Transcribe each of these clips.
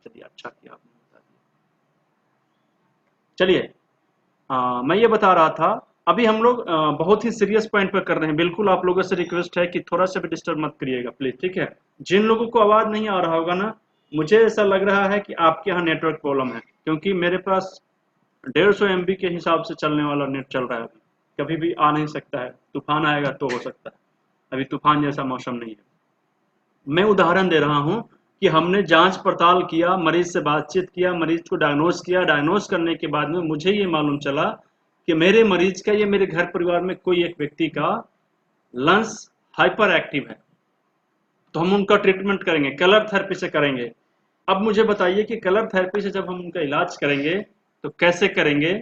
चलिए अच्छा किया आपने बता दिया। चलिए मैं ये बता रहा था, अभी हम लोग बहुत ही सीरियस पॉइंट पर कर रहे हैं। बिल्कुल आप लोगों से रिक्वेस्ट है कि थोड़ा सा भी डिस्टर्ब मत करिएगा प्लीज, ठीक है। जिन लोगों को आवाज नहीं आ रहा होगा ना, मुझे ऐसा लग रहा है कि आपके यहाँ नेटवर्क प्रॉब्लम है, क्योंकि मेरे पास 150 MB के हिसाब से चलने वाला नेट चल रहा है अभी। कभी भी आ नहीं सकता है, तूफान आएगा तो हो सकता है, अभी तूफान जैसा मौसम नहीं है। मैं उदाहरण दे रहा हूं कि हमने जांच पड़ताल किया, मरीज से बातचीत किया, मरीज को डायग्नोस किया, डायग्नोस करने के बाद में मुझे ये मालूम चला कि मेरे मरीज का, ये मेरे घर परिवार में कोई एक व्यक्ति का लंग्स हाइपर एक्टिव है, तो हम उनका ट्रीटमेंट करेंगे, कलर थेरेपी से करेंगे। अब मुझे बताइए कि कलर थेरेपी से जब हम उनका इलाज करेंगे तो कैसे करेंगे,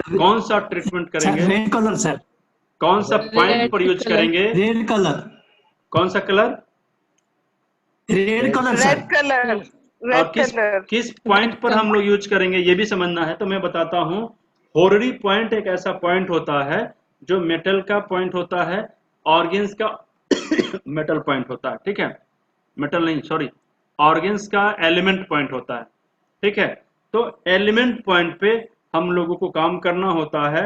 कौन सा ट्रीटमेंट सर करेंगे, रेड कलर सर, कौन सा पॉइंट रेड पर यूज कलर, करेंगे, रेड कलर, कौन सा colour, red colour red sir, colour, और रेड किस कलर, किस रेड पॉइंट पर हम कलर। लोग यूज करेंगे ये भी समझना है। तो मैं बताता हूँ, होररी पॉइंट एक ऐसा पॉइंट होता है जो मेटल का पॉइंट होता है, ऑर्गेन्स का मेटल पॉइंट होता है, ठीक है, मेटल नहीं सॉरी, ऑर्गेन्स का एलिमेंट पॉइंट होता है, ठीक है। तो एलिमेंट पॉइंट पे हम लोगों को काम करना होता है,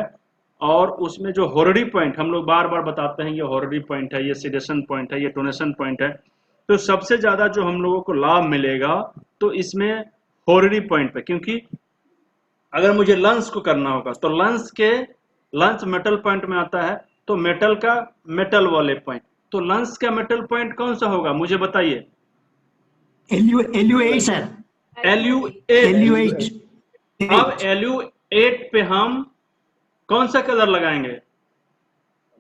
और उसमें जो होरडी पॉइंट हम लोग बार बार बताते हैं, ये होरडी पॉइंट है, ये सिडेशन पॉइंट है, ये टोनेशन पॉइंट है, तो सबसे ज्यादा जो हम लोगों को लाभ मिलेगा तो इसमें होरडी पॉइंट पे, क्योंकि अगर मुझे लंस को करना होगा तो लंस मेटल पॉइंट में आता है, तो मेटल का मेटल वाले पॉइंट, तो लंस का मेटल पॉइंट कौन सा होगा मुझे बताइए। LU8 sir, LU8। LU8, अब LU8 पे हम कौन सा कलर लगाएंगे,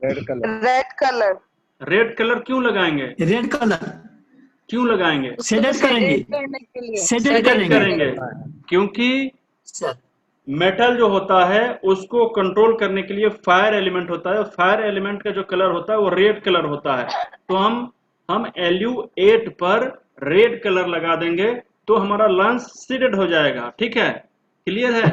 red colour, red colour, red colour क्यों लगाएंगे, रेड कलर क्यों लगाएंगे, उसको सेडेट करेंगे, सेडेट करने के लिए, सेडेट सेडेट करेंगे करेंगे, क्योंकि सर, मेटल जो होता है उसको कंट्रोल करने के लिए फायर एलिमेंट होता है, फायर एलिमेंट का जो कलर होता है वो रेड कलर होता है, तो हम LU8 पर रेड कलर लगा देंगे तो हमारा लंग्स सीडेड हो जाएगा, ठीक है, क्लियर है।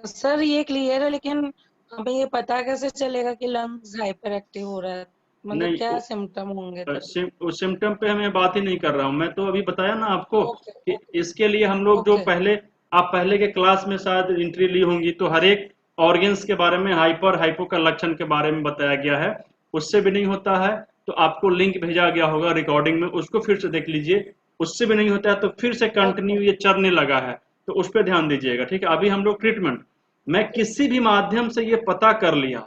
सर ये क्लियर है, लेकिन हमें ये पता कैसे चलेगा कि लंग्स हाइपर एक्टिव हो रहा है? मतलब क्या नहीं, सिम्टम होंगे तब? उस सिम्टम पे हमें बात ही नहीं कर रहा हूं मैं, तो अभी बताया ना आपको ओके कि इसके लिए हम लोग जो ओके पहले, आप पहले के क्लास में शायद एंट्री ली होंगी, तो हर एक ऑर्गेन्स के बारे में, हाइपर हाइपो का लक्षण के बारे में बताया गया है। उससे भी नहीं होता है तो आपको लिंक भेजा गया होगा रिकॉर्डिंग में, उसको फिर से देख लीजिए। उससे भी नहीं होता है तो फिर से ओके कंटिन्यू ये चरने लगा है, तो उस पर ध्यान दीजिएगा, ठीक है। अभी हम लोग ट्रीटमेंट, मैं किसी भी माध्यम से ये पता कर लिया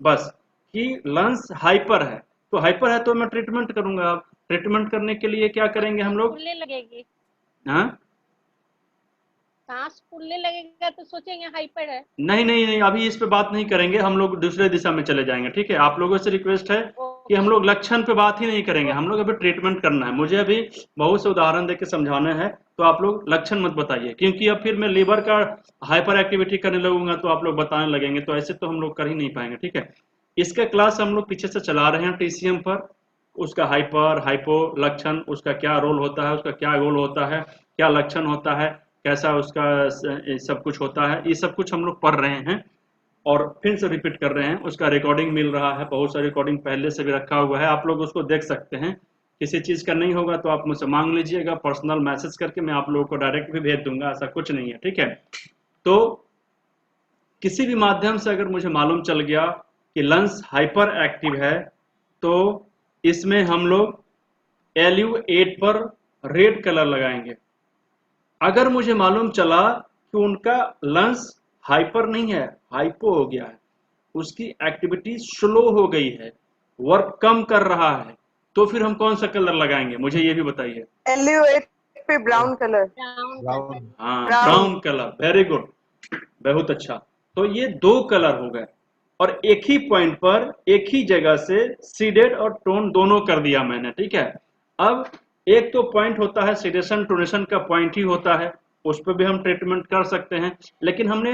बस कि लंग्स हाइपर है, तो हाइपर है तो मैं ट्रीटमेंट करूंगा। अब ट्रीटमेंट करने के लिए क्या करेंगे हम लोग, फूलने लगेगी, हाँ, सांस फूलने लगेगा तो सोचेंगे हाइपर है। नहीं नहीं नहीं, अभी इस पे बात नहीं करेंगे, हम लोग दूसरे दिशा में चले जाएंगे, ठीक है। आप लोगों से रिक्वेस्ट है कि हम ओके लोग लक्षण पे बात ही नहीं करेंगे, हम लोग अभी ट्रीटमेंट करना है। मुझे अभी बहुत से उदाहरण देके समझाना है, तो आप लोग लक्षण मत बताइए, क्योंकि अब फिर मैं लीवर का हाइपर एक्टिविटी करने लगूंगा तो आप लोग बताने लगेंगे, तो ऐसे तो हम लोग कर ही नहीं पाएंगे, ठीक है। इसका क्लास हम लोग पीछे से चला रहे हैं TCM पर, उसका हाइपर हाइपो लक्षण, उसका क्या रोल होता है, उसका क्या गोल होता है, क्या लक्षण होता है, कैसा उसका सब कुछ होता है, ये सब कुछ हम लोग पढ़ रहे हैं और फिर से रिपीट कर रहे हैं। उसका रिकॉर्डिंग मिल रहा है, बहुत सारी रिकॉर्डिंग पहले से भी रखा हुआ है, आप लोग उसको देख सकते हैं। किसी चीज़ का नहीं होगा तो आप मुझसे मांग लीजिएगा पर्सनल मैसेज करके, मैं आप लोगों को डायरेक्ट भी भेज दूंगा, ऐसा कुछ नहीं है, ठीक है। तो किसी भी माध्यम से अगर मुझे मालूम चल गया कि लंग्स हाइपर एक्टिव है, तो इसमें हम लोग LU8 पर रेड कलर लगाएंगे। अगर मुझे मालूम चला कि उनका लंग्स हाइपर नहीं है, हाइपो हो गया है, उसकी एक्टिविटी स्लो हो गई है, वर्क कम कर रहा है, तो फिर हम कौन सा कलर लगाएंगे मुझे ये भी बताइए। LU8 पे brown colour, brown colour, brown, हाँ, brown, brown colour, very good, बहुत अच्छा। तो ये दो कलर हो गए, और एक ही पॉइंट पर एक ही जगह से सीडेड और टोन दोनों कर दिया मैंने, ठीक है। अब एक तो पॉइंट होता है सीडेशन टोनेशन का पॉइंट ही होता है, उस पर भी हम ट्रीटमेंट कर सकते हैं, लेकिन हमने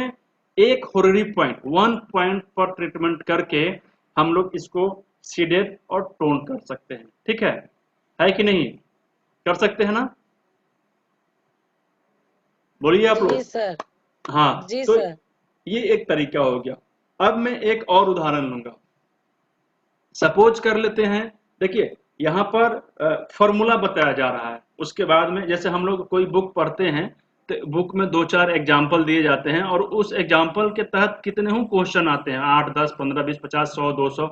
एक होररी पॉइंट, वन पॉइंट पर ट्रीटमेंट करके हम लोग इसको सीडेड और टोन कर सकते हैं, ठीक है कि नहीं, कर सकते हैं ना, बोलिए आप जी लोग। सर, हाँ, जी तो सर, ये एक तरीका हो गया। अब मैं एक और उदाहरण लूंगा, सपोज कर लेते हैं, देखिए यहाँ पर फॉर्मूला बताया जा रहा है। उसके बाद में जैसे हम लोग कोई बुक पढ़ते हैं तो बुक में 2-4 एग्जाम्पल दिए जाते हैं और उस एग्जाम्पल के तहत कितने ही क्वेश्चन आते हैं, 8, 10, 15, 20, 50, 100, 200।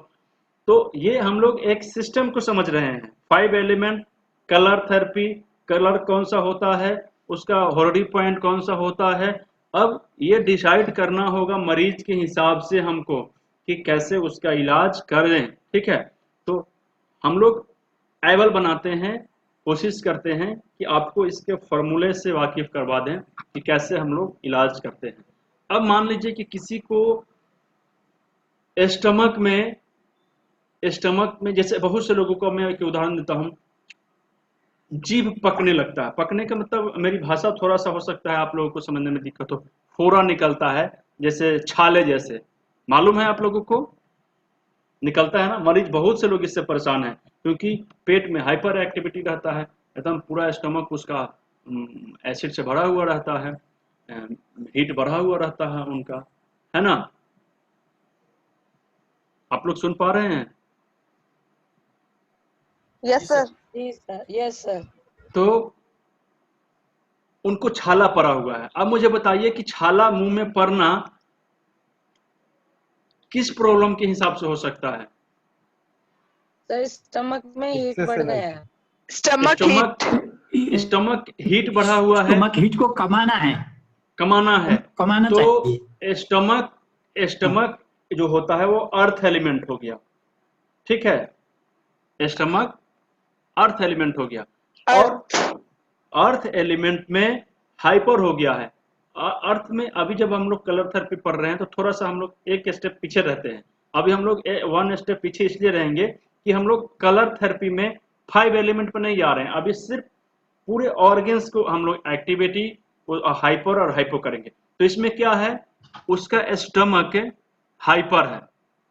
तो ये हम लोग एक सिस्टम को समझ रहे हैं। 5 एलिमेंट कलर थेरेपी, कलर कौन सा होता है, उसका होल्डी पॉइंट कौन सा होता है। अब ये डिसाइड करना होगा मरीज के हिसाब से हमको कि कैसे उसका इलाज करें, ठीक है। तो हम लोग एबल बनाते हैं, कोशिश करते हैं कि आपको इसके फॉर्मूले से वाकिफ करवा दें कि कैसे हम लोग इलाज करते हैं। अब मान लीजिए कि किसी को स्टमक में जैसे बहुत से लोगों को मैं एक उदाहरण देता हूँ, जीभ पकने लगता है। पकने का मतलब मेरी भाषा थोड़ा सा हो सकता है आप लोगों को समझने में दिक्कत हो, फोड़ा निकलता है जैसे छाले जैसे, मालूम है आप लोगों को, निकलता है ना। मरीज बहुत से लोग इससे परेशान हैं क्योंकि पेट में हाइपर एक्टिविटी रहता है, एकदम पूरा स्टमक उसका एसिड से भरा हुआ रहता है, हीट बढ़ा हुआ रहता है उनका, है ना। आप लोग सुन पा रहे हैं? Yes sir. जी सर, यस सर। तो उनको छाला पड़ा हुआ है। अब मुझे बताइए कि छाला मुंह में पड़ना किस प्रॉब्लम के हिसाब से हो सकता है? सर स्टमक में हीट बढ़ Excessive गया है। Stomach heat. स्टमक हीट बढ़ा हुआ है, स्टमक हीट को कमाना है, कमाना है। कमाना तो चाहिए। स्टमक जो होता है वो अर्थ एलिमेंट हो गया, ठीक है। स्टमक अर्थ एलिमेंट हो गया और अर्थ एलिमेंट में हाइपर हो गया है। अर्थ में अभी जब हम लोग कलर थेरेपी पढ़ रहे हैं तो थोड़ा सा हम लोग एक स्टेप पीछे रहते हैं। अभी हम लोग 1 स्टेप पीछे इसलिए रहेंगे कि हम लोग कलर थेरेपी में 5 एलिमेंट पर नहीं जा रहे हैं। अभी सिर्फ पूरे ऑर्गन्स को हम लोग एक्टिविटी हाइपर और हाइपो करेंगे। तो इसमें क्या है, उसका स्टमक हाइपर है,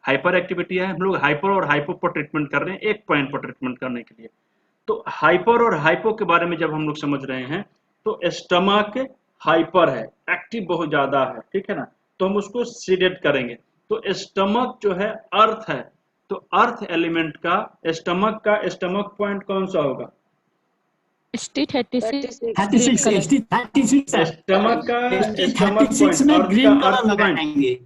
हाइपर एक्टिविटी है। हम लोग हाइपर और हाइपो पर ट्रीटमेंट कर रहे हैं, एक पॉइंट पर ट्रीटमेंट करने के लिए। तो हाइपर और हाइपो के बारे में जब हम लोग समझ रहे हैं तो स्टमक हाइपर है, एक्टिव बहुत ज्यादा है, ठीक है ना। तो हम उसको सीडेट करेंगे। तो स्टमक जो है अर्थ है, तो अर्थ एलिमेंट का स्टमक पॉइंट कौन सा होगा? ST36 36 है। स्टमक का स्टमक 36 पॉइंट में अर्थ ग्रीन का कलर अर्थ पॉइंट लगाएंगे।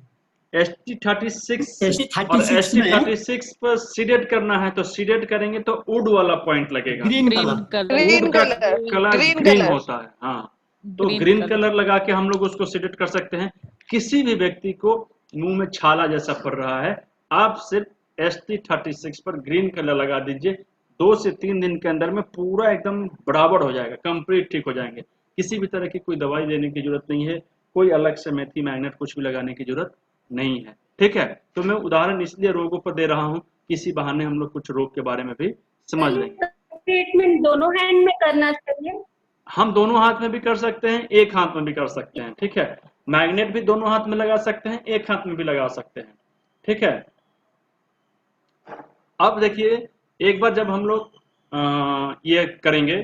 ST36 और ST36 में ST36 पर सीडेट करना है तो सीडेट करेंगे तो वुड वाला पॉइंट लगेगा। Green colour. वुड ग्रीन का colour. Colour green green colour. होता है, हाँ। तो ग्रीन कलर लगा के हम लोग उसको सीडेट कर सकते हैं। किसी भी व्यक्ति को मुंह में छाला जैसा पड़ रहा है, आप सिर्फ ST36 पर ग्रीन कलर लगा दीजिए, 2 से 3 दिन के अंदर में पूरा एकदम बराबर हो जाएगा, कंप्लीट ठीक हो जाएंगे। किसी भी तरह की कोई दवाई देने की जरूरत नहीं है, कोई अलग से मेथी मैग्नेट कुछ भी लगाने की जरूरत नहीं है, ठीक है। तो मैं उदाहरण इसलिए रोगों पर दे रहा हूँ, किसी बहाने हम लोग कुछ रोग के बारे में भी समझ लेंगे। ट्रीटमेंट दोनों हैंड में करना चाहिए। हम दोनों हाथ में भी कर सकते हैं, एक हाथ में भी कर सकते हैं, ठीक है। मैग्नेट भी दोनों हाथ में लगा सकते हैं, एक हाथ में भी लगा सकते हैं, ठीक है। अब देखिए, एक बार जब हम लोग ये करेंगे,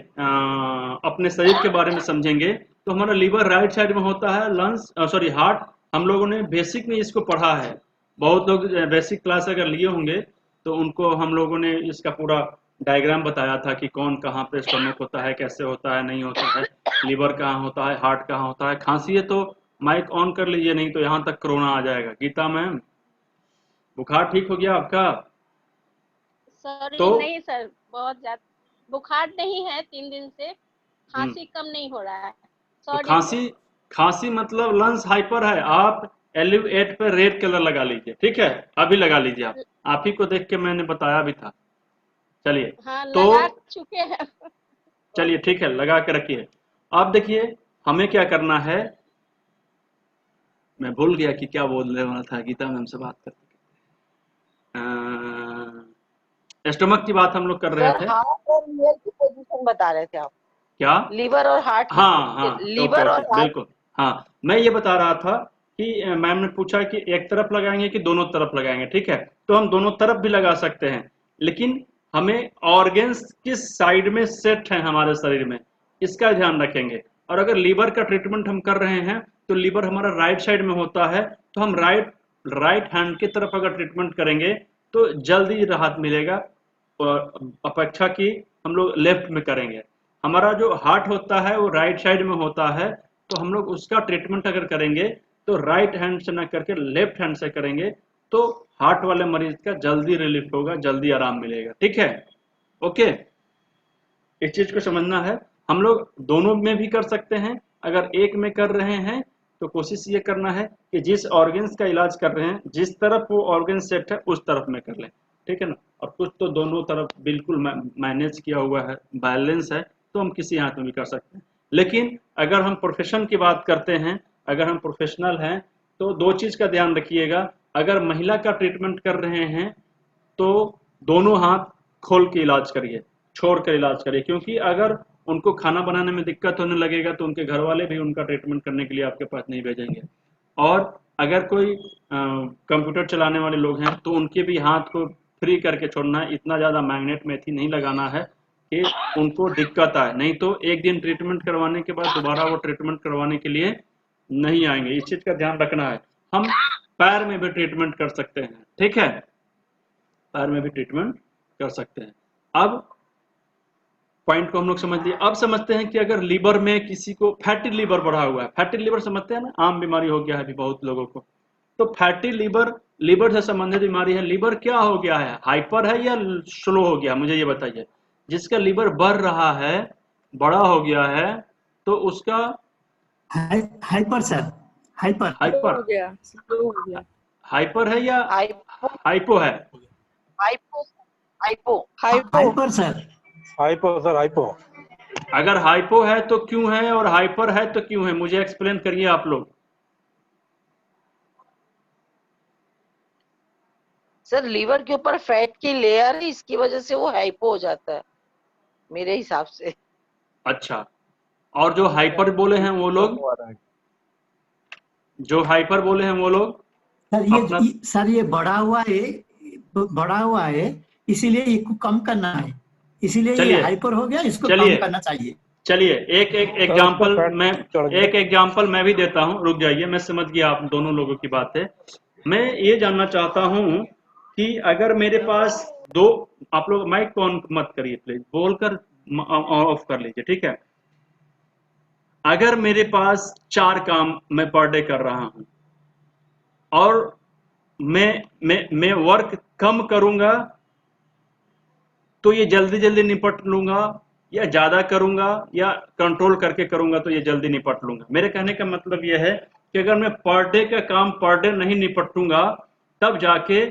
अपने शरीर के बारे में समझेंगे, तो हमारा लीवर राइट साइड में होता है, लंग्स हार्ट हम लोगों ने बेसिक में इसको पढ़ा है। बहुत लोग बेसिक क्लास अगर लिए होंगे तो उनको हम लोगों ने इसका पूरा डायग्राम बताया था कि कौन कहाँ पे स्टमक होता है, कैसे होता है, नहीं होता है, लीवर कहाँ होता है, हार्ट कहाँ होता है। खांसी है तो माइक ऑन कर लीजिए, नहीं तो यहाँ तक कोरोना आ जाएगा। गीता मैम, बुखार ठीक हो गया आपका? सॉरी तो नहीं सर, बहुत ज्यादा बुखार नहीं है, 3 दिन से खांसी कम नहीं हो रहा है। तो सॉरी खांसी मतलब लंग्स हाइपर है। आप एलिवेट पे रेड कलर लगा लीजिए, ठीक है, अभी लगा लीजिए। आप ही को देख के मैंने बताया भी था। चलिए, हाँ तो लगा चुके हैं। चलिए ठीक है, लगा के रखिए। अब देखिए हमें क्या करना है, मैं भूल गया कि क्या बोलने वाला था। गीता मैम से बात करते स्टमक की बात हम लोग कर रहे थे। हार्ट और लीवर की पोजीशन बता रहे थे आप। क्या? लीवर और हार्ट की हाँ, लीवर और हार्ट। बिल्कुल। हाँ, मैं ये बता रहा था कि मैम ने पूछा कि एक तरफ लगाएंगे कि दोनों तरफ लगाएंगे, ठीक है। तो हम दोनों तरफ भी लगा सकते हैं, लेकिन हमें ऑर्गन्स किस साइड में सेट है हमारे शरीर में, इसका ध्यान रखेंगे। और अगर लीवर का ट्रीटमेंट हम कर रहे हैं तो लीवर हमारा राइट साइड में होता है, तो हम राइट हैंड की तरफ अगर ट्रीटमेंट करेंगे तो जल्दी राहत मिलेगा, अपेक्षा की हम लोग लेफ्ट में करेंगे। हमारा जो हार्ट होता है वो राइट साइड में होता है, तो हम लोग उसका ट्रीटमेंट अगर करेंगे तो राइट हैंड से ना करके लेफ्ट हैंड से करेंगे, तो हार्ट वाले मरीज का जल्दी रिलीफ होगा, जल्दी आराम मिलेगा। ठीक है, ओके, इस चीज को समझना है। हम लोग दोनों में भी कर सकते हैं। अगर एक में कर रहे हैं तो कोशिश ये करना है कि जिस ऑर्गन्स का इलाज कर रहे हैं, जिस तरफ वो ऑर्गन सेट है उस तरफ में कर लें। ठीक है ना, और कुछ तो दोनों तरफ बिल्कुल मैनेज किया हुआ है, बैलेंस है, तो हम किसी हाथ में भी कर सकते हैं। लेकिन अगर हम प्रोफेशन की बात करते हैं, अगर हम प्रोफेशनल हैं, तो दो चीज का ध्यान रखिएगा। अगर महिला का ट्रीटमेंट कर रहे हैं तो दोनों हाथ खोल के इलाज करिए, छोड़ कर इलाज करिए, क्योंकि अगर उनको खाना बनाने में दिक्कत होने लगेगा तो उनके घर वाले भी उनका ट्रीटमेंट करने के लिए आपके पास नहीं भेजेंगे। और अगर कोई कंप्यूटर चलाने वाले लोग हैं तो उनके भी हाथ को फ्री करके छोड़ना है, इतना ज़्यादा मैग्नेट मेथी नहीं लगाना है कि उनको दिक्कत आए, नहीं तो एक दिन ट्रीटमेंट करवाने के बाद दोबारा वो ट्रीटमेंट करवाने के लिए नहीं आएंगे। इस चीज़ का ध्यान रखना है। हम पैर में भी ट्रीटमेंट कर सकते हैं, ठीक है, पैर में भी ट्रीटमेंट कर सकते हैं। अब पॉइंट को हम लोग समझ लिए। अब समझते हैं कि अगर लीवर में किसी को फैटी लीवर बढ़ा हुआ है, फैटी लीवर समझते हैं ना, आम बीमारी हो गया है अभी बहुत लोगों को, तो फैटी लीवर, लीवर से संबंधित बीमारी है। लीवर क्या हो गया है, हाइपर है या स्लो हो गया, मुझे ये बताइए। जिसका लीवर बढ़ रहा है, बड़ा हो गया है, तो उसका हाइपर सर, हाइपर हाइपर हो गया हाइपर है या हाइपो हाइपो है? Hypo hypo hyper sir. Hypo sir, hypo. अगर हाइपो है तो क्यों है, और हाइपर है तो क्यों है, मुझे एक्सप्लेन करिए आप लोग। सर लीवर के ऊपर फैट की लेयर है, इसकी वजह से वो हाइपो हो जाता है मेरे हिसाब से। अच्छा, और जो हाइपर बोले हैं वो लोग, जो हाइपर बोले हैं वो लोग सर सर ये बड़ा हुआ है, इसीलिए इसको कम करना है, इसीलिए ये हाइपर हो गया, इसको कम करना चाहिए। चलिए एक एग्जांपल मैं भी देता हूं, रुक जाइए, मैं समझ गया आप दोनों लोगों की बात है। मैं ये जानना चाहता हूं कि अगर मेरे पास दो, आप लोग माइक ऑन मत करिए प्लीज, बोलकर ऑफ कर लीजिए, ठीक है। अगर मेरे पास 4 काम मैं पर डे कर रहा हूं और मैं वर्क कम करूंगा तो ये जल्दी जल्दी निपट लूंगा, या ज्यादा करूंगा या कंट्रोल करके करूंगा तो ये जल्दी निपट लूंगा। मेरे कहने का मतलब यह है कि अगर मैं पर डे का काम पर डे नहीं निपटूंगा तब जाके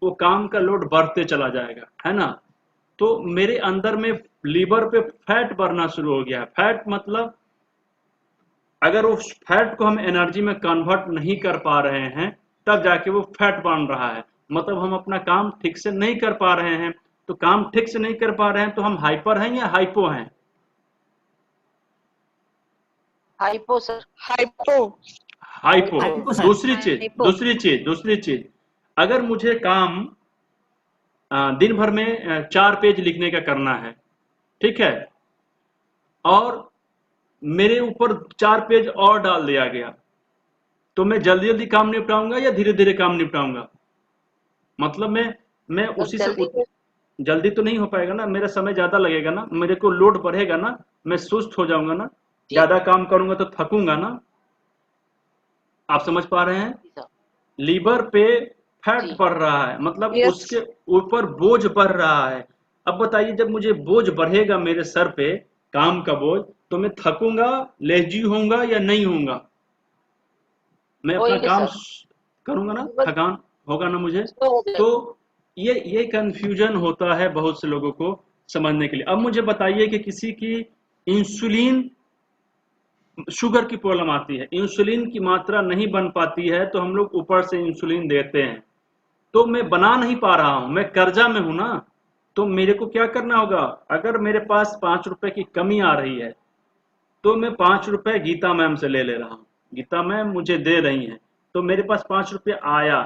वो काम का लोड बढ़ते चला जाएगा, है ना। तो मेरे अंदर में लीवर पे फैट बढ़ना शुरू हो गया है। फैट मतलब अगर उस फैट को हम एनर्जी में कन्वर्ट नहीं कर पा रहे हैं तब जाके वो फैट बन रहा है, मतलब हम अपना काम ठीक से नहीं कर पा रहे हैं। तो काम ठीक से नहीं कर पा रहे हैं तो हम हाइपर हैं या हाइपो हैं? Hypo sir, hypo hypo. दूसरी चीज अगर मुझे काम दिन भर में 4 पेज लिखने का करना है, ठीक है, और मेरे ऊपर 4 पेज और डाल दिया गया, तो मैं जल्दी जल्दी काम निपटाऊंगा या धीरे धीरे काम निपटाऊंगा? मतलब मैं उसी से जल्दी तो नहीं हो पाएगा ना, मेरा समय ज्यादा लगेगा ना, मेरे को लोड बढ़ेगा ना, मैं सुस्त हो जाऊंगा ना, ज्यादा काम करूंगा तो थकूंगा ना। आप समझ पा रहे हैं? लीवर पे फैट बढ़ रहा है, मतलब उसके ऊपर बोझ बढ़ रहा है। अब बताइए, जब मुझे बोझ बढ़ेगा मेरे सर पे, काम का बोझ, तो मैं थकूंगा, लेजी होऊंगा या नहीं होऊंगा? मैं अपना काम करूंगा ना, थकान होगा ना मुझे। तो ये कंफ्यूजन होता है बहुत से लोगों को समझने के लिए। अब मुझे बताइए कि किसी की इंसुलिन, शुगर की प्रॉब्लम आती है, इंसुलिन की मात्रा नहीं बन पाती है तो हम लोग ऊपर से इंसुलिन देते हैं, तो मैं बना नहीं पा रहा हूं, मैं कर्जा में हूं ना। तो मेरे को क्या करना होगा? अगर मेरे पास 5 रुपए की कमी आ रही है तो मैं 5 रुपए गीता मैम से ले रहा हूं, गीता मैम मुझे दे रही हैं, तो मेरे पास 5 रुपये आया,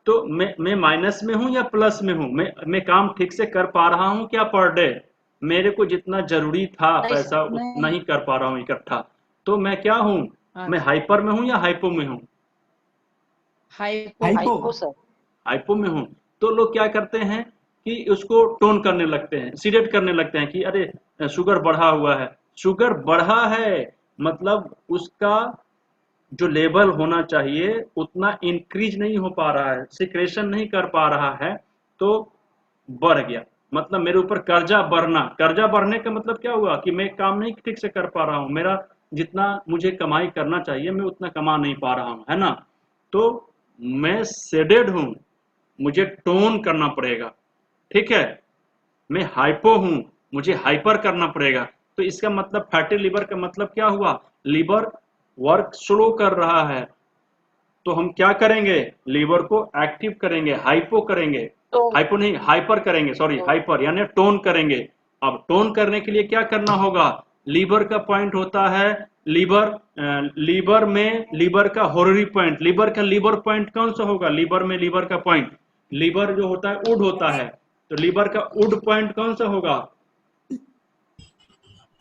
तो मैं माइनस में हूं या प्लस में हूं? मैं काम ठीक से कर पा रहा हूं क्या पर डे? मेरे को जितना जरूरी था पैसा उतना ही कर पा रहा हूं इकट्ठा, तो मैं क्या हूं? मैं हाइपर में हूं या हाइपो में हूं? हाइपो सर, हाइपो में हूं। तो लोग क्या करते हैं कि उसको टोन करने लगते हैं, सीडेट करने लगते हैं कि अरे शुगर बढ़ा हुआ है। शुगर बढ़ा है मतलब उसका जो लेवल होना चाहिए उतना इंक्रीज नहीं हो पा रहा है, सिक्रेशन नहीं कर पा रहा है, तो बढ़ गया। मतलब मेरे ऊपर कर्जा बढ़ना, कर्जा बढ़ने का मतलब क्या हुआ कि मैं काम नहीं ठीक से कर पा रहा हूँ, मेरा जितना मुझे कमाई करना चाहिए मैं उतना कमा नहीं पा रहा हूँ, है ना। तो मैं सेडेड हूँ, मुझे टोन करना पड़ेगा, ठीक है। मैं हाइपो हूं, मुझे हाइपर करना पड़ेगा। तो इसका मतलब फैटी लिवर का मतलब क्या हुआ, लिवर वर्क स्लो कर रहा है, तो हम क्या करेंगे, लीवर को एक्टिव करेंगे, हाइपो करेंगे, तो हाइपो नहीं हाइपर करेंगे, सॉरी हाइपर यानी टोन करेंगे। अब टोन करने के लिए क्या करना होगा, लीवर का पॉइंट होता है, लीवर में लीवर का होररी पॉइंट, लीवर का लीवर पॉइंट कौन सा होगा, लीवर में लीवर का पॉइंट, लीवर जो होता है उड होता है, तो लीवर का उड पॉइंट कौन सा होगा,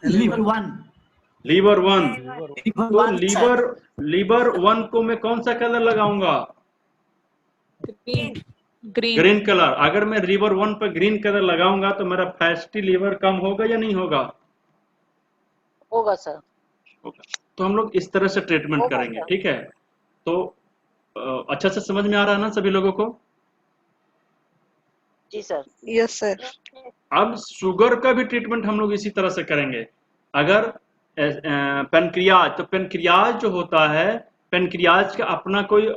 लीवर 1। लीवर 1। लीवर तो 1 लीवर सर, लीवर 1 को मैं कौन सा कलर लगाऊंगा, ग्रीन। Green colour. अगर मैं लीवर 1 पर ग्रीन कलर लगाऊंगा तो मेरा फैटी लीवर कम होगा या नहीं होगा, होगा सर। होगा। तो हम लोग इस तरह से ट्रीटमेंट होगा करेंगे, सर। ठीक है। तो अच्छा से समझ में आ रहा है ना सभी लोगों को। जी सर। Yes sir. अब शुगर का भी ट्रीटमेंट हम लोग इसी तरह से करेंगे। अगर पेनक्रियाज, तो पेनक्रियाज जो होता है, पेनक्रियाज का अपना कोई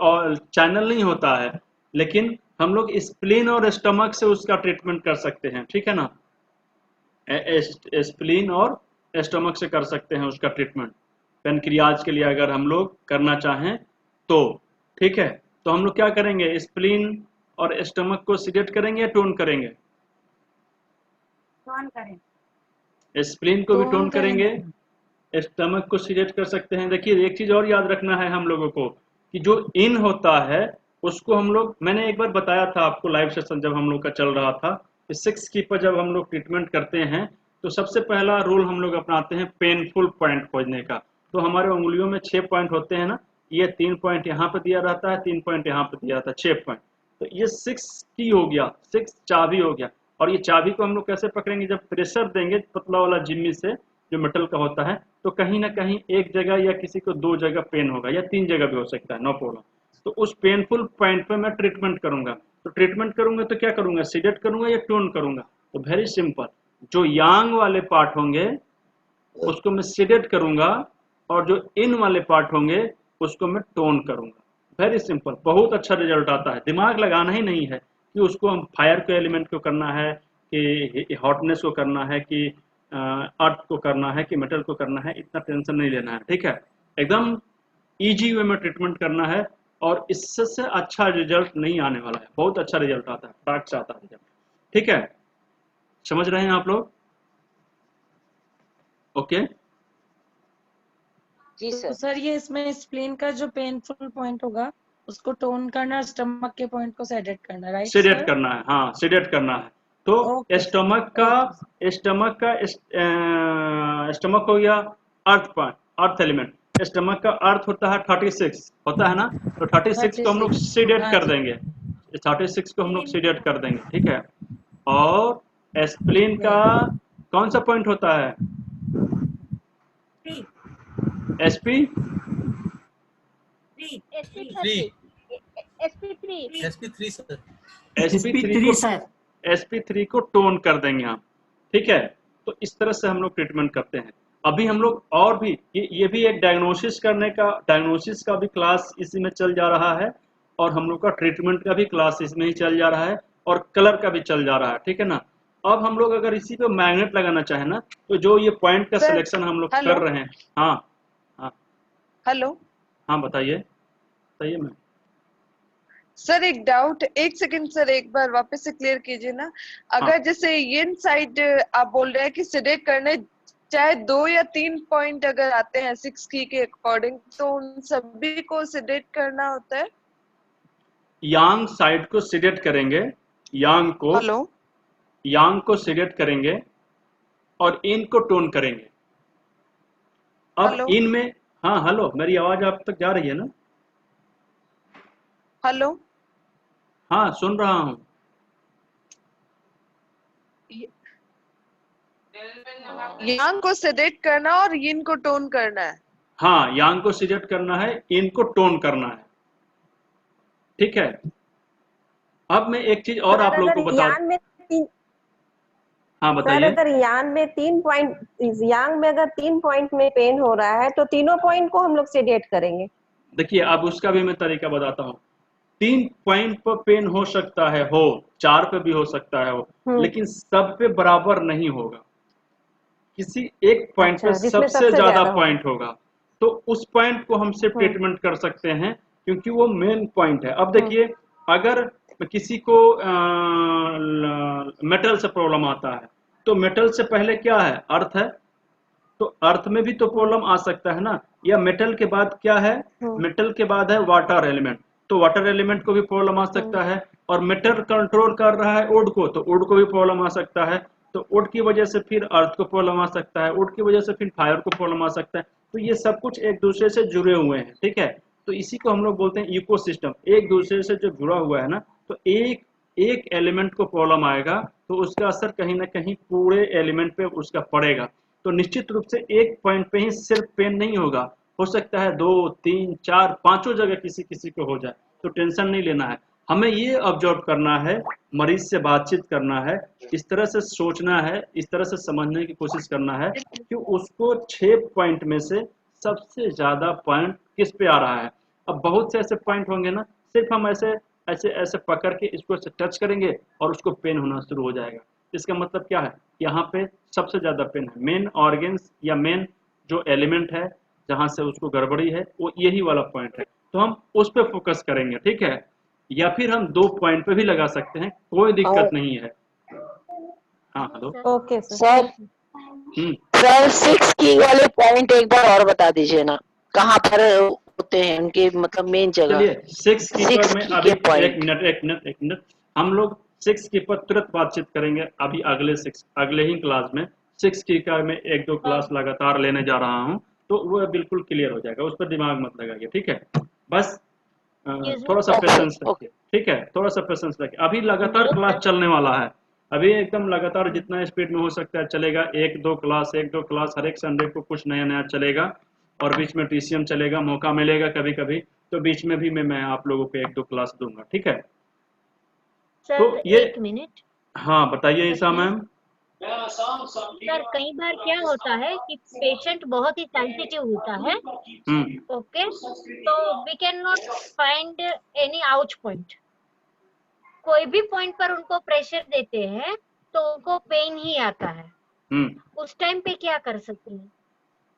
चैनल नहीं होता है, लेकिन हम लोग स्प्लीन और स्टमक से उसका ट्रीटमेंट कर सकते हैं, ठीक है ना। स्प्लीन और स्टमक से कर सकते हैं उसका ट्रीटमेंट, पेनक्रियाज के लिए अगर हम लोग करना चाहें तो, ठीक है। तो हम लोग क्या करेंगे, स्प्लीन और स्टमक को सीडेट करेंगे या टोन करेंगे, टोन करें। स्प्लीन को भी टोन टोन करेंगे, स्टमक को सीडेट कर सकते हैं। देखिए एक चीज और याद रखना है हम लोगों को कि जो इन होता है उसको हम लोग, मैंने एक बार बताया था आपको लाइव सेशन जब हम लोग का चल रहा था, 6 की पर जब हम लोग ट्रीटमेंट करते हैं तो सबसे पहला रूल हम लोग अपनाते हैं पेनफुल पॉइंट खोजने का। तो हमारे उंगलियों में 6 पॉइंट होते हैं ना, ये 3 पॉइंट यहाँ पे दिया रहता है, 3 पॉइंट यहाँ पे दिया रहता है, 6 पॉइंट। तो ये 6 की हो गया, 6 चाबी हो गया। और ये चाबी को हम लोग कैसे पकड़ेंगे, जब प्रेशर देंगे पतला वाला जिम्मी से जो मेटल का होता है, तो कहीं ना कहीं एक जगह या किसी को 2 जगह पेन होगा या 3 जगह भी हो सकता है, नो प्रॉब्लम। तो उस पेनफुल पॉइंट पे मैं ट्रीटमेंट करूंगा। तो ट्रीटमेंट करूंगा तो क्या करूंगा, सीडेट करूंगा या टोन करूंगा, तो वेरी सिंपल, जो यांग वाले पार्ट होंगे उसको मैं सीडेट करूंगा और जो इन वाले पार्ट होंगे उसको मैं टोन करूंगा। वेरी सिंपल, बहुत अच्छा रिजल्ट आता है। दिमाग लगाना ही नहीं है कि उसको हम फायर के एलिमेंट को करना है कि हॉटनेस को करना है कि अर्थ को करना है कि मेटल को करना है, इतना टेंशन नहीं लेना है, ठीक है। एकदम इजी वे में ट्रीटमेंट करना है और इससे अच्छा रिजल्ट नहीं आने वाला है, बहुत अच्छा रिजल्ट आता है, फटाक से आता है रिजल्ट, ठीक है। समझ रहे हैं आप लोग, ओके। जी तो सर। सर ये इसमें स्प्लीन का जो पेनफुल पॉइंट होगा उसको टोन करना और स्टमक के पॉइंट को सेडेट करना, राइट सीडेट सर? करना है, हाँ सीडेट करना है। तो okay stomach sir, okay stomach हो गया अर्थ पॉइंट, अर्थ एलिमेंट। स्टमक का अर्थ होता है 36 होता है ना, तो 36 को हम लोग 36। सीडेट हाँ कर जी। देंगे, 36 को हम लोग सीडेट कर देंगे, ठीक है। और स्प्लीन का कौन सा पॉइंट होता है, SP SP30 SP3 SP3 SP3 को, सर। SP3 को टोन कर देंगे हम, ठीक है। तो इस तरह से हम लोग ट्रीटमेंट करते हैं। अभी हम लोग और भी ये भी एक डायग्नोसिस करने का, डायग्नोसिस का भी क्लास इसी में चल जा रहा है और हम लोग का ट्रीटमेंट का भी क्लास इसमें ही चल जा रहा है और कलर का भी चल जा रहा है, ठीक है ना। अब हम लोग अगर इसी पे मैग्नेट लगाना चाहे ना, तो जो ये पॉइंट का सर सिलेक्शन हम लोग हेलो कर रहे हैं, हाँ हाँ हेलो हाँ बताइए बताइए मैम। सर एक डाउट, एक सेकंड सर, एक बार वापस से क्लियर कीजिए ना। हाँ अगर जैसे ये साइड आप बोल रहे हैं कि सेडेट करने चाहे 2 या 3 पॉइंट अगर आते हैं 6 की के अकॉर्डिंग, तो उन सभी को सेडेट करना होता है। यांग साइड को सीडेट करेंगे, हेलो यांग को सीडेट करेंगे और इन को टोन करेंगे। अब हेलो इन में, हाँ हेलो, मेरी आवाज आप तक जा रही है ना, हेलो हाँ सुन रहा हूँ। यांग को सेडेट करना और यिन को टोन करना है। हाँ, यांग को सिलेक्ट करना है, इन को टोन करना है, ठीक है। अब मैं एक चीज और आप लोगों को बता, हाँ सर बताइए। अगर यांग में 3 पॉइंट में पेन हो रहा है तो तीनों पॉइंट को हम लोग सेडेट करेंगे। देखिए अब उसका भी मैं तरीका बताता हूँ। 3 पॉइंट पर पेन हो सकता है, 4 पे भी हो सकता है, लेकिन सब पे बराबर नहीं होगा। किसी एक पॉइंट पे सबसे ज्यादा पॉइंट होगा, तो उस पॉइंट को हम सिर्फ ट्रीटमेंट कर सकते हैं, क्योंकि वो मेन पॉइंट है। अब देखिए, अगर किसी को मेटल से प्रॉब्लम आता है, तो मेटल से पहले क्या है? अर्थ है। तो अर्थ में भी तो प्रॉब्लम आ सकता है ना, या मेटल के बाद क्या है? मेटल के बाद है वाटर एलिमेंट, तो वाटर एलिमेंट को भी प्रॉब्लम आ सकता है। और मेटल कंट्रोल कर रहा है वुड को, तो वुड को भी प्रॉब्लम आ सकता है। तो वुड की वजह से फिर अर्थ को प्रॉब्लम आ सकता है, वुड की वजह से फिर फायर को प्रॉब्लम आ सकता है। तो ये सब कुछ एक दूसरे से जुड़े हुए हैं, ठीक है। तो इसी को हम लोग बोलते हैं इकोसिस्टम। एक दूसरे से जो जुड़ा हुआ है ना, तो एक एलिमेंट को प्रॉब्लम आएगा तो उसका असर कहीं ना कहीं पूरे एलिमेंट पे उसका पड़ेगा। तो निश्चित रूप से एक पॉइंट पे ही सिर्फ पेन नहीं होगा, हो सकता है 2, 3, 4, 5 जगह किसी किसी को हो जाए। तो टेंशन नहीं लेना है, हमें ये ऑब्जर्व करना है, मरीज से बातचीत करना है, इस तरह से सोचना है, इस तरह से समझने की कोशिश करना है कि उसको 6 पॉइंट में से सबसे ज्यादा पॉइंट किस पे आ रहा है। अब बहुत से ऐसे पॉइंट होंगे ना, सिर्फ हम ऐसे ऐसे ऐसे पकड़ के इसको टच करेंगे और उसको पेन होना शुरू हो जाएगा। इसका मतलब क्या है? यहाँ पे सबसे ज्यादा पेन है। मेन ऑर्गन्स या मेन जो एलिमेंट है जहां से उसको गड़बड़ी है, वो यही वाला पॉइंट है, तो हम उस पर फोकस करेंगे, ठीक है। या फिर हम 2 पॉइंट पे भी लगा सकते हैं, कोई दिक्कत नहीं है। हाँ हेलो। Okay sir. सर 6 की वाले पॉइंट एक बार और बता दीजिए ना, कहाँ पर होते हैं उनके, मतलब मेन जगह। चलिए 6 कीपर में अभी एक मिनट हम लोग 6 कीपर तुरंत बातचीत करेंगे। अभी अगले ही क्लास में 6 कीपर में 1-2 क्लास लगातार लेने जा रहा हूँ, तो वो बिल्कुल क्लियर हो जाएगा, उस पर दिमाग मत लगाइए, ठीक है। बस थोड़ा सा पेशेंस रखिए, ठीक है, थोड़ा सा पेशेंस रखिए। अभी लगातार क्लास चलने वाला है, अभी एकदम लगातार जितना स्पीड में हो सकता है चलेगा। 1-2 क्लास हर एक संडे को कुछ नया नया चलेगा, और बीच में टीसीएम चलेगा, मौका मिलेगा कभी कभी तो बीच में भी मैं आप लोगों को 1-2 क्लास दूंगा, ठीक है। सर तो ये 1 मिनट। हाँ बताइए ईसा मैम। सर कई बार क्या होता है कि पेशेंट बहुत ही सेंसिटिव होता है, ओके, तो we can not find any ouch point. कोई भी पॉइंट पर उनको प्रेशर देते हैं तो उनको पेन ही आता है। उस टाइम पे क्या कर सकते हैं?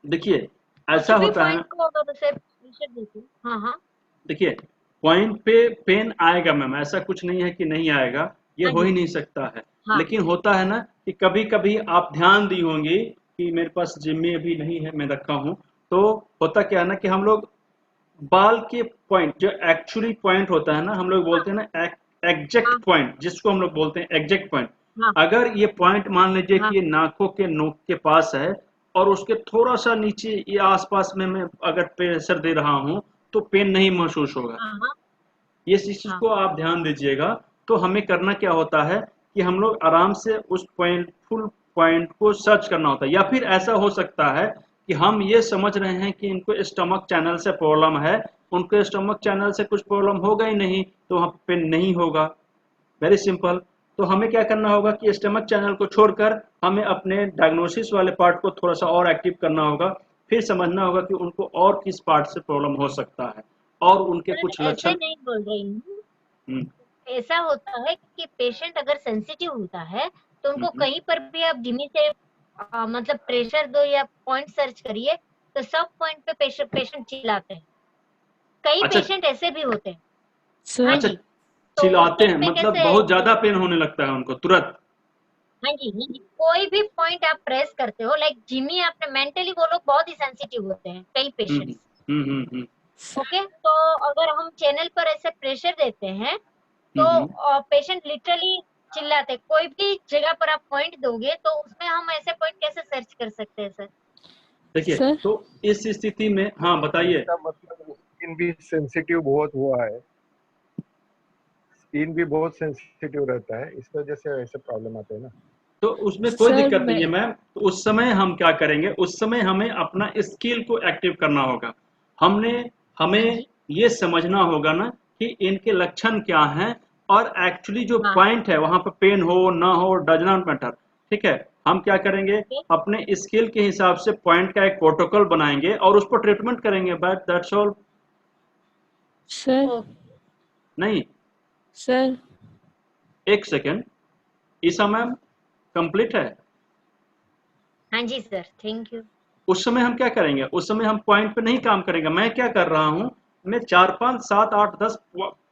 देखिए ऐसा होता है, को अगर उसे प्रेशर देते हैं, हाँ देखिए पॉइंट पे पेन आएगा मैम, ऐसा कुछ नहीं है कि नहीं आएगा, ये हो ही नहीं सकता है। लेकिन होता है ना कि कभी कभी आप ध्यान दी होंगी कि मेरे पास जिम्मी अभी नहीं है, मैं रखा हूँ, तो होता क्या है ना कि हम लोग बाल के पॉइंट, जो एक्चुअली पॉइंट होता है ना, हम लोग बोलते हैं ना एग्जैक्ट पॉइंट, जिसको हम लोग बोलते हैं एग्जैक्ट पॉइंट। अगर ये पॉइंट मान लीजिए कि ये नाकों के नोक के पास है और उसके थोड़ा सा नीचे ये आसपास में मैं अगर प्रेशर दे रहा हूँ तो पेन नहीं महसूस होगा। ये चीज को आप ध्यान दीजिएगा। तो हमें करना क्या होता है कि हम लोग आराम से उस फुल पॉइंट को सर्च करना होता है। या फिर ऐसा हो सकता है कि हम ये समझ रहे हैं कि इनको स्टमक चैनल से प्रॉब्लम है, उनको स्टमक चैनल से कुछ प्रॉब्लम होगा ही नहीं, तो वहाँ पेन नहीं होगा। Very simple. तो हमें क्या करना होगा कि स्टमक चैनल को छोड़कर हमें अपने डायग्नोसिस वाले पार्ट को थोड़ा सा और एक्टिव करना होगा, फिर समझना होगा कि उनको और किस पार्ट से प्रॉब्लम हो सकता है और उनके कुछ लक्षण। ऐसे नहीं बोल रही हूँ, ऐसा होता है कि पेशेंट अगर सेंसिटिव होता है तो उनको कहीं पर भी आप धीमी से मतलब प्रेशर दो या पॉइंट सर्च करिए तो सब पॉइंट पे पेशेंट चिल्लाते हैं। कई पेशेंट ऐसे भी होते हैं। अच्छा, चिल्लाते हैं मतलब बहुत ज्यादा पेन होने लगता है उनको तुरंत। हाँ जी, कोई भी पॉइंट आप प्रेस करते हो, लाइक जिमी आपने मेंटली, वो लोग बहुत ही सेंसिटिव होते हैं कई पेशेंट्स। ओके, तो अगर हम चैनल पर ऐसे प्रेशर देते हैं तो पेशेंट लिटरली चिल्लाते। कोई भी जगह पर आप पॉइंट दोगे तो उसमें हम ऐसे पॉइंट कैसे सर्च कर सकते हैं सर? देखिए तो इस स्थिति में, हाँ बताइए। मतलब स्किन भी सेंसिटिव बहुत हुआ है, स्किन भी बहुत सेंसिटिव रहता है, इस वजह से ऐसे प्रॉब्लम आते हैं ना। तो उसमें कोई सर दिक्कत नहीं है मैं मैम। तो उस समय हम क्या करेंगे, उस समय हमें अपना स्किल को एक्टिव करना होगा। हमें ये समझना होगा ना कि इनके लक्षण क्या हैं, और एक्चुअली जो हाँ पॉइंट है वहां पर पेन हो ना हो डज नॉट मैटर। ठीक है, हम क्या करेंगे, ओके अपने स्किल के हिसाब से पॉइंट का एक प्रोटोकॉल बनाएंगे और उस पर ट्रीटमेंट करेंगे, बट दैट्स ऑल। सर नहीं, सर एक सेकेंड, ईसा मैम कंप्लीट है। हाँ जी सर, थैंक यू। उस समय हम क्या करेंगे, उस समय हम पॉइंट पे नहीं काम करेंगे। मैं क्या कर रहा हूँ, मैं 4 5 7 8 10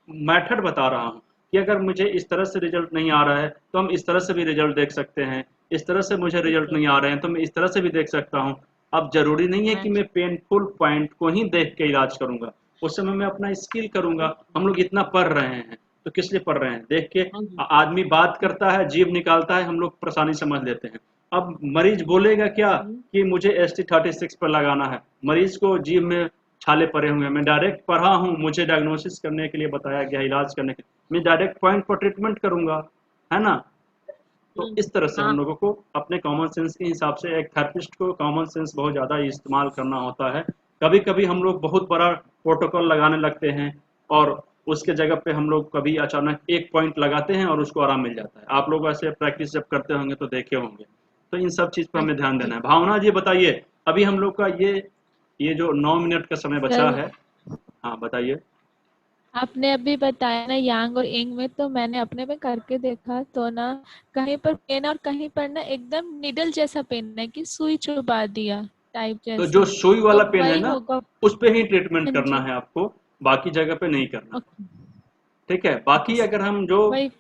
मेथड बता रहा हूँ कि अगर मुझे इस तरह से रिजल्ट नहीं आ रहा है तो हम इस तरह से भी रिजल्ट देख सकते हैं, इस तरह से मुझे रिजल्ट ओके नहीं आ रहे हैं तो मैं इस तरह से भी देख सकता हूँ। अब जरूरी नहीं है हाँ कि जी मैं पेनफुल पॉइंट को ही देख के इलाज करूंगा, उस समय मैं अपना स्किल करूंगा। हम लोग इतना पढ़ रहे हैं तो किस लिए पढ़ रहे हैं, देख के हाँ जी आदमी बात करता है, जीभ निकालता है, हम लोग परेशानी समझ लेते हैं। अब मरीज बोलेगा क्या कि मुझे ST36 पर लगाना है, मरीज को जीभ में छाले पड़े हुए हैं, मैं डायरेक्ट पढ़ा हूँ, मुझे डायग्नोसिस करने के लिए बताया गया, इलाज करने के लिए, मैं डायरेक्ट पॉइंट पर ट्रीटमेंट करूंगा, है ना। तो इस तरह से हम हाँ लोगों को अपने कॉमन सेंस के हिसाब से, एक थेरेपिस्ट को कॉमन सेंस बहुत ज़्यादा इस्तेमाल करना होता है। कभी कभी हम लोग बहुत बड़ा प्रोटोकॉल लगाने लगते हैं और उसके जगह पे हम लोग कभी अचानक एक पॉइंट लगाते हैं और उसको आराम मिल जाता है। आप लोग ऐसे प्रैक्टिस जब करते होंगे तो देखे होंगे। तो इन सब चीज़ पर हाँ हमें ध्यान देना जी है। भावना जी बताइए, अभी हम लोग का ये जो 9 मिनट का समय बचा सर है, हाँ बताइए। आपने अभी बताया ना यांग और इंग में, तो मैंने अपने में करके देखा तो ना कहीं पर पेन और कहीं पर ना एकदम निडल जैसा पेन है कि सुई चुभा दिया टाइप तो जो जैसा। सुई तो वाला पेन है वही ना, होगा। उस पे ही ट्रीटमेंट हाँ करना जी। है आपको, बाकी जगह पे नहीं करना। ओके ठीक है, ओके बाकी सर। अगर हम वही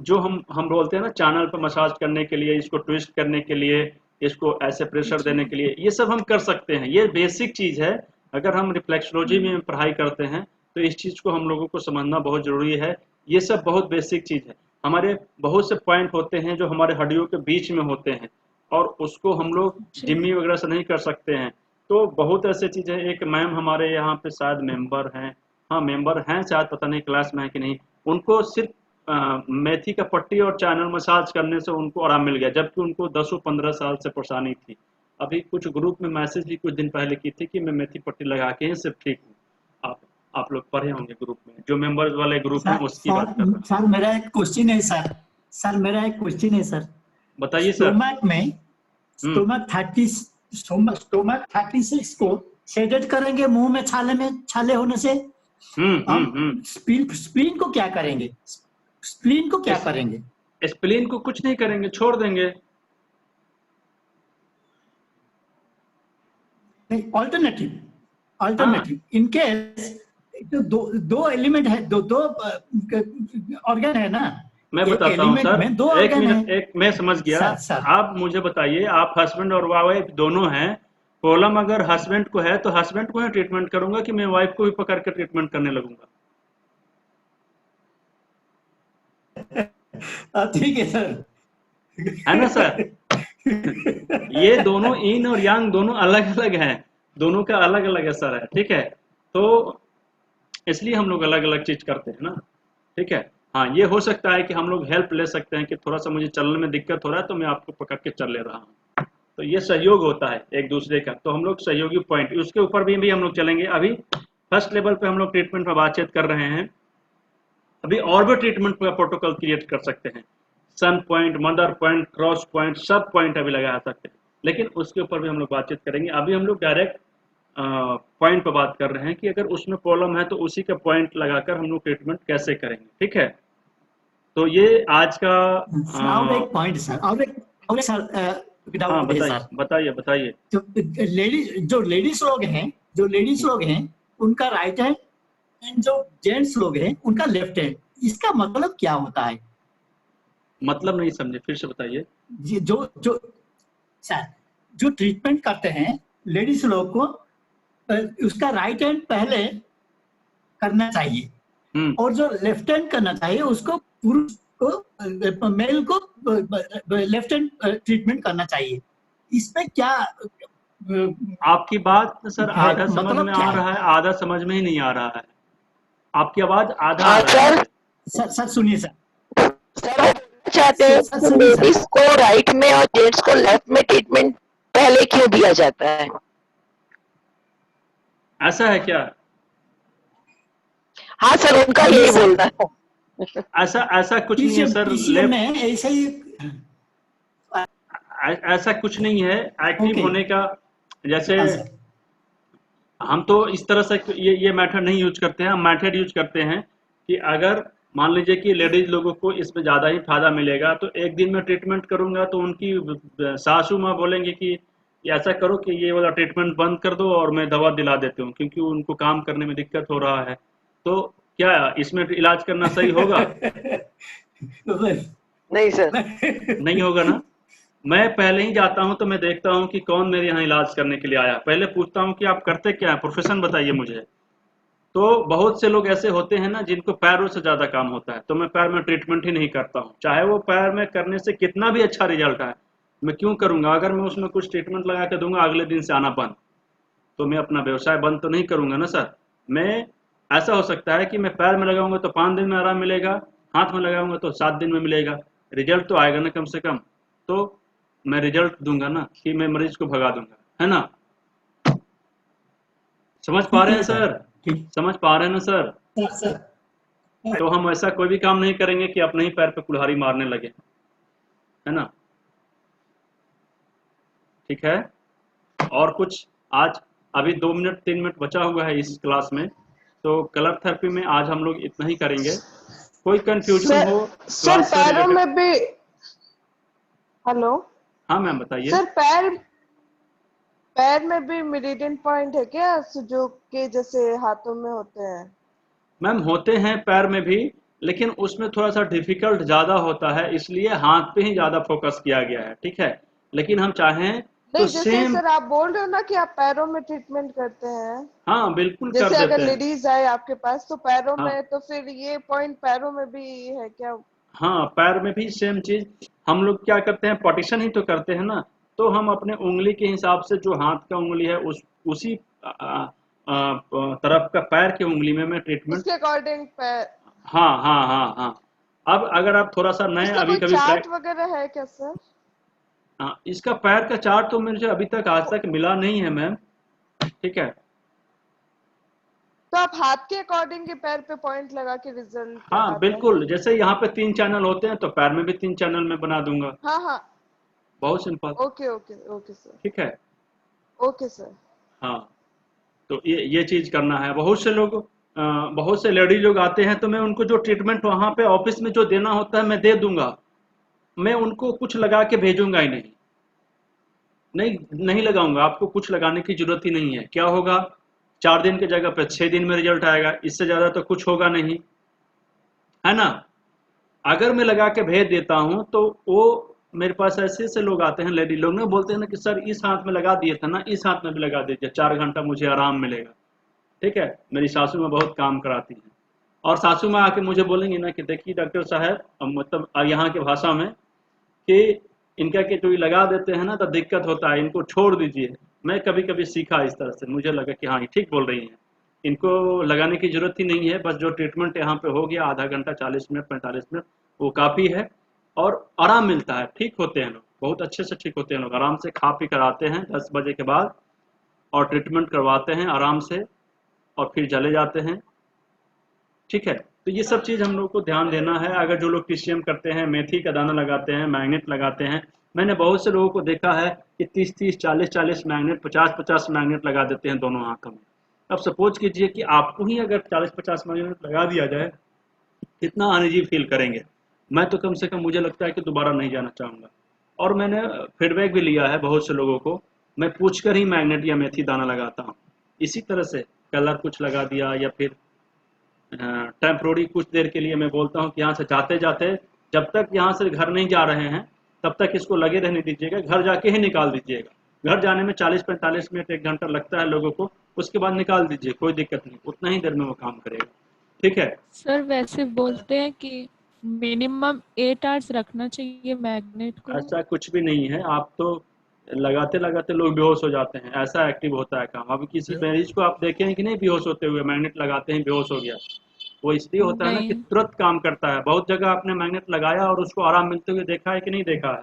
जो हम बोलते हैं ना चैनल पे मसाज करने के लिए, इसको ट्विस्ट करने के लिए, इसको ऐसे प्रेशर जी। देने के लिए, ये सब हम कर सकते हैं, ये बेसिक चीज है। अगर हम रिफ्लेक्सोलॉजी में पढ़ाई करते हैं तो इस चीज को हम लोगों को समझना बहुत जरूरी है। ये सब बहुत बेसिक चीज है। हमारे बहुत से पॉइंट होते हैं जो हमारे हड्डियों के बीच में होते हैं और उसको हम लोग जी। जिम्मी वगैरह से नहीं कर सकते हैं। तो बहुत ऐसे चीजें, एक मैम हमारे यहाँ पे शायद मेंबर हैं, हाँ मेंबर हैं शायद, पता नहीं क्लास में है कि नहीं, उनको सिर्फ मेथी का पट्टी और चैनल मसाज करने से उनको आराम मिल गया, जबकि उनको 10-15 साल से परेशानी थी। अभी कुछ ग्रुप में मैसेज भी कुछ दिन पहले की थी कि मैं मेथी पट्टी लगा के ही सिर्फ ठीक हूँ। आप लोग पढ़े होंगे ग्रुप में, जो मेंबर्स वाले ग्रुप हैं उसकी बात कर रहा हूँ। सर मेरा एक क्वेश्चन है सर मेरा एक क्वेश्चन है सर। बताइए सर। स्टोमक में स्टोमक 36 को शेडेड करेंगे मुंह में छाले होने से। हम स्प्लीन को क्या करेंगे, स्प्लीन को क्या करेंगे? स्प्लीन को कुछ नहीं करेंगे, छोड़ देंगे। ऑल्टरनेटिव इन केस दो एलिमेंट है, दो ऑर्गन है ना, मैं एक बताता हूँ एलिमेंट सर, में 2 एक ऑर्गन मिनट, है। एक मैं समझ गया। सर आप मुझे बताइए, आप हस्बैंड और वाइफ दोनों हैं, प्रॉब्लम अगर हस्बैंड को है तो हस्बैंड को ही ट्रीटमेंट करूंगा कि मैं वाइफ को भी पकड़ कर ट्रीटमेंट करने लगूंगा? ठीक है सर, है ना सर। ये दोनों इन और यांग दोनों अलग अलग हैं, दोनों का अलग अलग असर है। ठीक है, तो इसलिए हम लोग अलग अलग चीज करते हैं ना। ठीक है, हाँ ये हो सकता है कि हम लोग हेल्प ले सकते हैं कि थोड़ा सा मुझे चलने में दिक्कत हो रहा है तो मैं आपको पकड़ के चल ले रहा हूँ। तो ये सहयोग होता है एक दूसरे का, तो हम लोग सहयोगी पॉइंट, उसके ऊपर भी हम लोग चलेंगे। अभी फर्स्ट लेवल पे हम लोग ट्रीटमेंट पर बातचीत कर रहे हैं। अभी और भी ट्रीटमेंट का प्रोटोकॉल क्रिएट कर सकते हैं, sun point, mother point, cross point, सब पॉइंट अभी लगा सकते हैं, लेकिन उसके ऊपर भी हम लोग बातचीत करेंगे। अभी हम लोग डायरेक्ट पॉइंट पर बात कर रहे हैं कि अगर उसमें प्रॉब्लम है तो उसी का पॉइंट लगाकर हम लोग ट्रीटमेंट कैसे करेंगे। ठीक है, तो ये आज का और एक पॉइंट सर, और एक सर हाँ डाउट है सर। बताइए। जो लेडीज लोग हैं उनका राइट हैंड एंड जो जेंट्स लोग हैं उनका लेफ्ट हैंड, इसका मतलब क्या होता है? मतलब नहीं समझे, फिर से बताइए। जो ट्रीटमेंट करते हैं लेडीज लोग को, उसका राइट हैंड पहले करना चाहिए और जो लेफ्ट हैंड करना चाहिए उसको पुरुष को, मेल को लेफ्ट हैंड ट्रीटमेंट करना चाहिए। इसमें क्या आपकी बात सर आधा समझ मतलब में क्या आ है? रहा है, आधा समझ में ही नहीं आ रहा है। आपकी आवाज आधा आ रहा है। सर सुनिए सर, चाहते हैं कि लेडीज को राइट में और जेंट्स को लेफ्ट में ट्रीटमेंट पहले क्यों दिया जाता है? ऐसा है क्या? हाँ सर, उनका यही बोलना है। ऐसा कुछ नहीं है सर, में ऐसा ही ऐसा कुछ नहीं है एक्टिव होने का। जैसे हम तो इस तरह से ये मेथड नहीं यूज करते हैं, हम मेथड यूज करते हैं कि अगर मान लीजिए कि लेडीज लोगों को इसमें ज़्यादा ही फायदा मिलेगा तो एक दिन में ट्रीटमेंट करूंगा तो उनकी सासू माँ बोलेंगे कि ऐसा करो कि ये वाला ट्रीटमेंट बंद कर दो और मैं दवा दिला देती हूँ, क्योंकि उनको काम करने में दिक्कत हो रहा है। तो क्या इसमें इलाज करना सही होगा? नहीं सर, नहीं होगा ना। मैं पहले ही जाता हूं तो मैं देखता हूं कि कौन मेरे यहाँ इलाज करने के लिए आया, पहले पूछता हूं कि आप करते क्या है, प्रोफेशन बताइए मुझे। तो बहुत से लोग ऐसे होते हैं ना जिनको पैरों से ज्यादा काम होता है, तो मैं पैर में ट्रीटमेंट ही नहीं करता हूं, चाहे वो पैर में करने से कितना भी अच्छा रिजल्ट आए। मैं क्यों करूंगा? अगर मैं उसमें कुछ ट्रीटमेंट लगा के दूंगा अगले दिन से आना बंद, तो मैं अपना व्यवसाय बंद तो नहीं करूंगा ना सर। मैं ऐसा हो सकता है कि मैं पैर में लगाऊंगा तो 5 दिन में आराम मिलेगा, हाथ में लगाऊंगा तो 7 दिन में मिलेगा, रिजल्ट तो आएगा ना कम से कम। तो मैं रिजल्ट दूंगा ना कि मैं मरीज को भगा दूंगा, है ना। समझ पा रहे हैं सर? समझ पा रहे हैं ना सर? तो हम ऐसा कोई भी काम नहीं करेंगे कि अपने ही पैर पे कुल्हाड़ी मारने लगे, है ना। ठीक है, और कुछ आज अभी 2 मिनट 3 मिनट बचा हुआ है इस क्लास में, तो कलर थेरेपी में आज हम लोग इतना ही करेंगे। कोई कंफ्यूजन हो सर पैरों में भी, हेलो, हाँ मैम बताइए। सर पैर में भी मेरिडियन पॉइंट है क्या, जो के जैसे हाथों में होते हैं? मैम होते हैं पैर में भी, लेकिन उसमें थोड़ा सा डिफिकल्ट ज्यादा होता है, इसलिए हाथ पे ही ज्यादा फोकस किया गया है। ठीक है, लेकिन हम चाहें तो जैसे सेम। सर आप बोल रहे हो ना कि आप पैरों में ट्रीटमेंट करते हैं। हाँ बिल्कुल जैसे कर देते अगर हैं। लेडीज आए आपके पास तो पैरों हाँ। में, तो फिर ये पॉइंट पैरों में भी है क्या? हाँ पैर में भी सेम चीज। हम लोग क्या करते हैं, पार्टीशन ही तो करते हैं ना, तो हम अपने उंगली के हिसाब से जो हाथ का उंगली है उसी तरफ का पैर की उंगली में मैं ट्रीटमेंट उसके अकॉर्डिंग पैर। हाँ हाँ हाँ हाँ। अब अगर आप थोड़ा सा नए अभी कभी चार्ट वगैरह है क्या सर? हाँ, इसका पैर का चार्ट तो मुझे अभी तक आज तक मिला नहीं है मैम। ठीक है, तो आप हाथ के अकॉर्डिंग के पैर पे पॉइंट लगा के रिजल्ट? हाँ बिल्कुल, जैसे यहाँ पे 3 चैनल होते हैं तो पैर में भी 3 चैनल में बना दूंगा। हाँ हाँ, बहुत simple. Okay okay okay sir. ठीक है, ओके सर। हाँ, तो ये चीज करना है। बहुत से लेडीज लोग आते हैं तो मैं उनको जो ट्रीटमेंट वहां पे ऑफिस में जो देना होता है मैं दे दूंगा, मैं उनको कुछ लगा के भेजूंगा ही नहीं लगाऊंगा। आपको कुछ लगाने की जरूरत ही नहीं है। क्या होगा, 4 दिन की जगह पे 6 दिन में रिजल्ट आएगा, इससे ज्यादा तो कुछ होगा नहीं, है ना। अगर मैं लगा के भेज देता हूं तो वो मेरे पास ऐसे लोग आते हैं, लेडी लोग ना, बोलते हैं ना कि सर इस हाथ में लगा दिए था ना, इस हाथ में भी लगा दीजिए, 4 घंटा मुझे आराम मिलेगा। ठीक है, मेरी सासू माँ बहुत काम कराती है, और सासू माँ आके मुझे बोलेंगे ना कि देखिए डॉक्टर साहब, मतलब यहाँ की भाषा में, कि इनका के जो लगा देते हैं ना तो दिक्कत होता है, इनको छोड़ दीजिए। मैं कभी कभी सीखा इस तरह से, मुझे लगा कि हाँ ये ठीक बोल रही हैं, इनको लगाने की जरूरत ही नहीं है, बस जो ट्रीटमेंट यहाँ पे हो गया आधा घंटा 40 मिनट 45 मिनट वो काफ़ी है, और आराम मिलता है। ठीक होते हैं लोग, बहुत अच्छे से ठीक होते हैं लोग, आराम से खा पी कर आते हैं 10 बजे के बाद, और ट्रीटमेंट करवाते हैं आराम से, और फिर चले जाते हैं। ठीक है, तो ये सब चीज़ हम लोग को ध्यान देना है। अगर जो लोग TCM करते हैं, मेथी का दाना लगाते हैं, मैग्नेट लगाते हैं, मैंने बहुत से लोगों को देखा है कि 30-30 40-40 मैग्नेट, 50-50 मैग्नेट लगा देते हैं दोनों हाथों में। अब सपोज कीजिए कि आपको ही अगर 40-50 मैग्नेट लगा दिया जाए, कितना अनईजी फील करेंगे। मैं तो कम से कम, मुझे लगता है कि दोबारा नहीं जाना चाहूँगा। और मैंने फीडबैक भी लिया है बहुत से लोगों को, मैं पूछ कर ही मैग्नेट या मेथी दाना लगाता हूँ। इसी तरह से कलर कुछ लगा दिया, या फिर टेम्प्रोरी कुछ देर के लिए मैं बोलता हूँ कि यहाँ से जाते जाते, जब तक यहाँ से घर नहीं जा रहे हैं तब तक इसको लगे रहने दीजिएगा, घर जाके ही निकाल दीजिएगा। घर जाने में 40-45 मिनट 1 घंटा लगता है लोगों को, उसके बाद निकाल दीजिए, कोई दिक्कत नहीं, उतना ही देर में वो काम करेगा। ठीक है सर, वैसे बोलते हैं कि मिनिमम 8 आवर्स रखना चाहिए मैग्नेट को। ऐसा कुछ भी नहीं है, आप तो लगाते लगाते लोग बेहोश हो जाते हैं, ऐसा एक्टिव होता है काम। अभी किसी मरीज को आप देखें कि नहीं बेहोश होते हुए, मैग्नेट लगाते हैं बेहोश हो गया, वो इसलिए होता है ना कि नहीं। तुरंत काम करता है। बहुत जगह आपने मैग्नेट लगाया और उसको आराम मिलते हुए देखा है कि नहीं देखा है?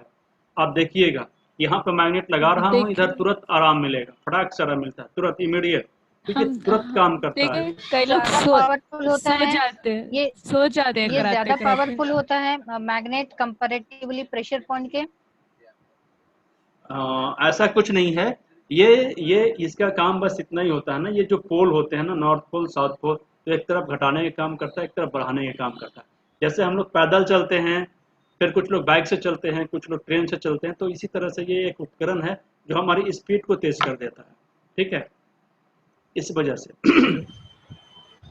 आप देखिएगा, यहाँ पे मैग्नेट लगा रहा हूँ, इधर देखिए तुरंत आराम मिलेगा, फटाक से आराम मिलता है, तुरंत इमीडिएट, ठीक है, हम तुरंत काम करता है। देखिए कई लोग ज्यादा पावरफुल होता सो है जाते ये हैं, सो जाते हैं ये कराते ज्यादा कराते। पावरफुल होता है मैग्नेट कंपैरेटिवली प्रेशर पॉइंट के। ऐसा कुछ नहीं है, ये इसका काम बस इतना ही होता है ना, ये जो पोल होते हैं ना, नॉर्थ पोल साउथ पोल, तो एक तरफ घटाने का काम करता है, एक तरफ बढ़ाने का काम करता है। जैसे हम लोग पैदल चलते हैं, फिर कुछ लोग बाइक से चलते हैं, कुछ लोग ट्रेन से चलते हैं, तो इसी तरह से ये एक उपकरण है जो हमारी स्पीड को तेज कर देता है, ठीक है, इस वजह से।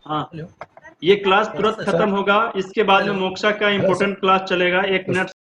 हाँ, ये क्लास तुरंत खत्म होगा, इसके बाद में मोक्षा का इम्पोर्टेंट क्लास चलेगा 1 मिनट